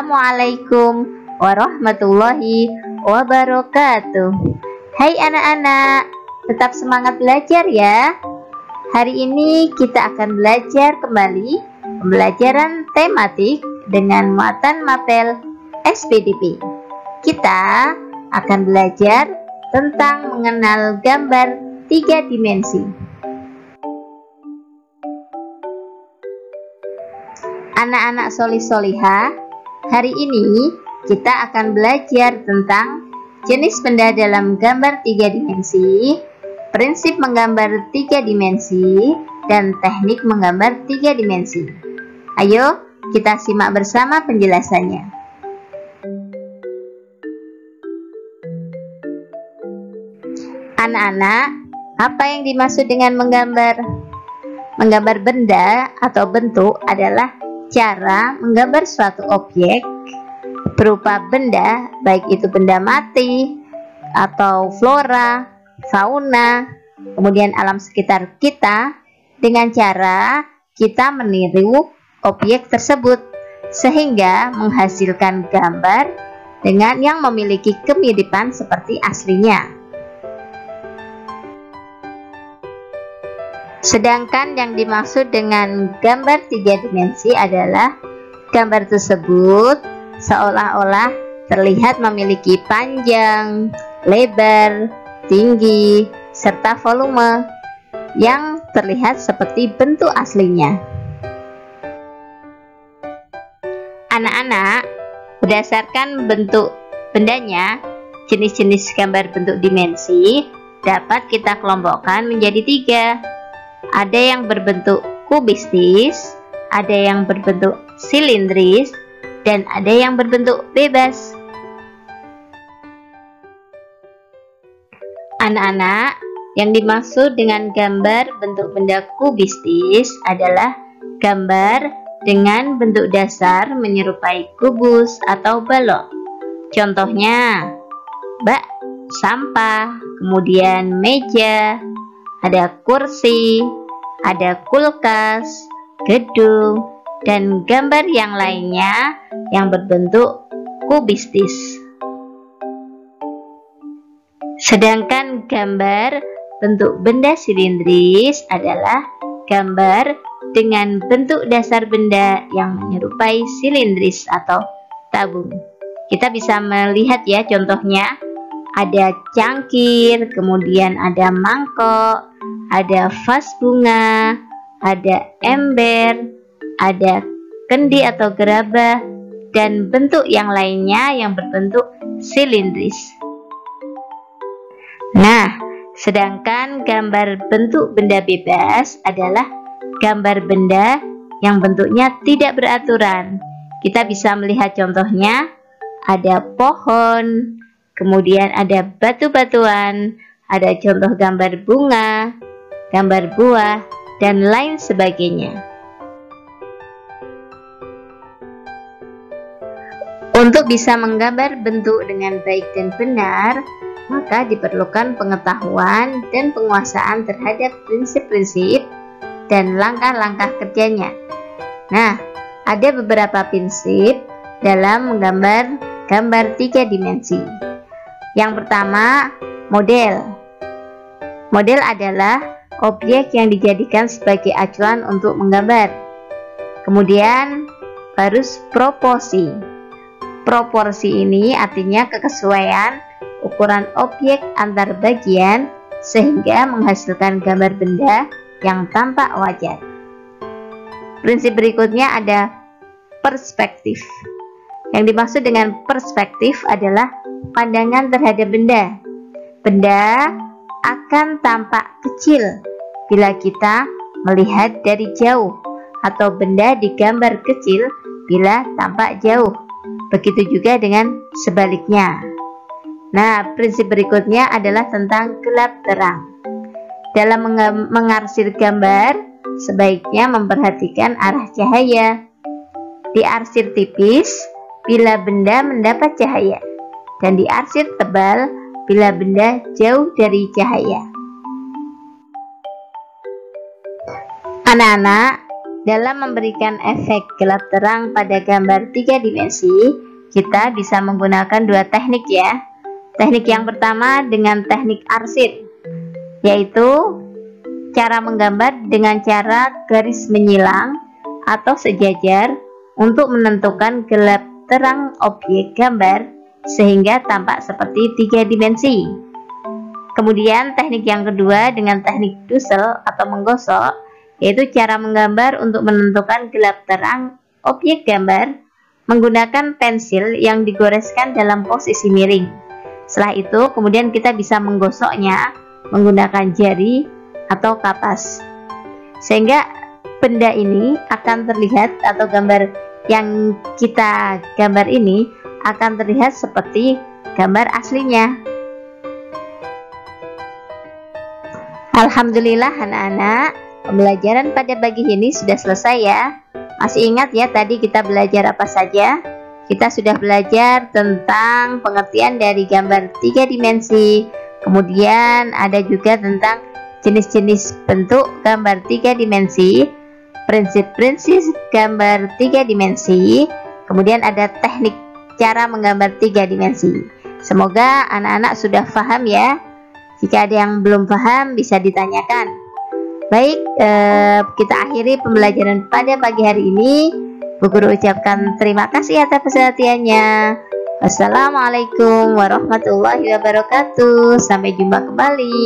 Assalamualaikum warahmatullahi wabarakatuh. Hai anak-anak, tetap semangat belajar ya. Hari ini kita akan belajar kembali pembelajaran tematik dengan muatan mapel SPDP. Kita akan belajar tentang mengenal gambar 3 dimensi. Anak-anak solih-solihah, hari ini kita akan belajar tentang jenis benda dalam gambar 3 dimensi, prinsip menggambar 3 dimensi, dan teknik menggambar 3 dimensi. Ayo kita simak bersama penjelasannya. Anak-anak, apa yang dimaksud dengan menggambar? Menggambar benda atau bentuk adalah cara menggambar suatu objek berupa benda, baik itu benda mati atau flora, fauna, kemudian alam sekitar kita, dengan cara kita meniru objek tersebut sehingga menghasilkan gambar dengan yang memiliki kemiripan seperti aslinya. Sedangkan yang dimaksud dengan gambar 3 dimensi adalah gambar tersebut seolah-olah terlihat memiliki panjang, lebar, tinggi, serta volume yang terlihat seperti bentuk aslinya. Anak-anak, berdasarkan bentuk bendanya, jenis-jenis gambar bentuk dimensi dapat kita kelompokkan menjadi 3. Ada yang berbentuk kubistis, ada yang berbentuk silindris, dan ada yang berbentuk bebas. Anak-anak, yang dimaksud dengan gambar bentuk benda kubistis adalah gambar dengan bentuk dasar menyerupai kubus atau balok. Contohnya, bak, sampah, kemudian meja, ada kursi, ada kulkas, gedung, dan gambar yang lainnya yang berbentuk kubistis. Sedangkan gambar bentuk benda silindris adalah gambar dengan bentuk dasar benda yang menyerupai silindris atau tabung. Kita bisa melihat ya contohnya, ada cangkir, kemudian ada mangkok, ada vas bunga, ada ember, ada kendi atau gerabah, dan bentuk yang lainnya yang berbentuk silindris. Nah, sedangkan gambar bentuk benda bebas adalah gambar benda yang bentuknya tidak beraturan. Kita bisa melihat contohnya, ada pohon, kemudian ada batu-batuan, ada contoh gambar bunga, gambar buah, dan lain sebagainya. Untuk bisa menggambar bentuk dengan baik dan benar, maka diperlukan pengetahuan dan penguasaan terhadap prinsip-prinsip dan langkah-langkah kerjanya. Nah, ada beberapa prinsip dalam menggambar gambar 3 dimensi. Yang pertama, model. Model adalah objek yang dijadikan sebagai acuan untuk menggambar. Kemudian, harus proporsi. Proporsi ini artinya kesesuaian ukuran objek antar bagian sehingga menghasilkan gambar benda yang tampak wajar. Prinsip berikutnya ada perspektif. Yang dimaksud dengan perspektif adalah pandangan terhadap benda. Benda akan tampak kecil bila kita melihat dari jauh, atau benda digambar kecil bila tampak jauh. Begitu juga dengan sebaliknya. Nah, prinsip berikutnya adalah tentang gelap terang. Dalam mengarsir gambar, sebaiknya memperhatikan arah cahaya. Diarsir tipis bila benda mendapat cahaya, dan diarsir tebal bila benda jauh dari cahaya. Anak-anak, dalam memberikan efek gelap terang pada gambar 3 dimensi, kita bisa menggunakan dua teknik ya. Teknik yang pertama dengan teknik arsid, yaitu cara menggambar dengan cara garis menyilang atau sejajar untuk menentukan gelap terang objek gambar sehingga tampak seperti 3 dimensi. Kemudian teknik yang kedua dengan teknik Dussel atau menggosok, yaitu cara menggambar untuk menentukan gelap terang objek gambar menggunakan pensil yang digoreskan dalam posisi miring. Setelah itu kemudian kita bisa menggosoknya menggunakan jari atau kapas, sehingga benda ini akan terlihat, atau gambar yang kita gambar ini akan terlihat seperti gambar aslinya. Alhamdulillah anak-anak, pembelajaran pada pagi ini sudah selesai ya. Masih ingat ya tadi kita belajar apa saja? Kita sudah belajar tentang pengertian dari gambar 3 dimensi. Kemudian ada juga tentang jenis-jenis bentuk gambar 3 dimensi, prinsip-prinsip gambar 3 dimensi, kemudian ada teknik cara menggambar 3 dimensi. Semoga anak-anak sudah paham ya. Jika ada yang belum paham bisa ditanyakan. Baik, kita akhiri pembelajaran pada pagi hari ini. Bu Guru ucapkan terima kasih atas perhatiannya. Wassalamualaikum warahmatullahi wabarakatuh. Sampai jumpa kembali.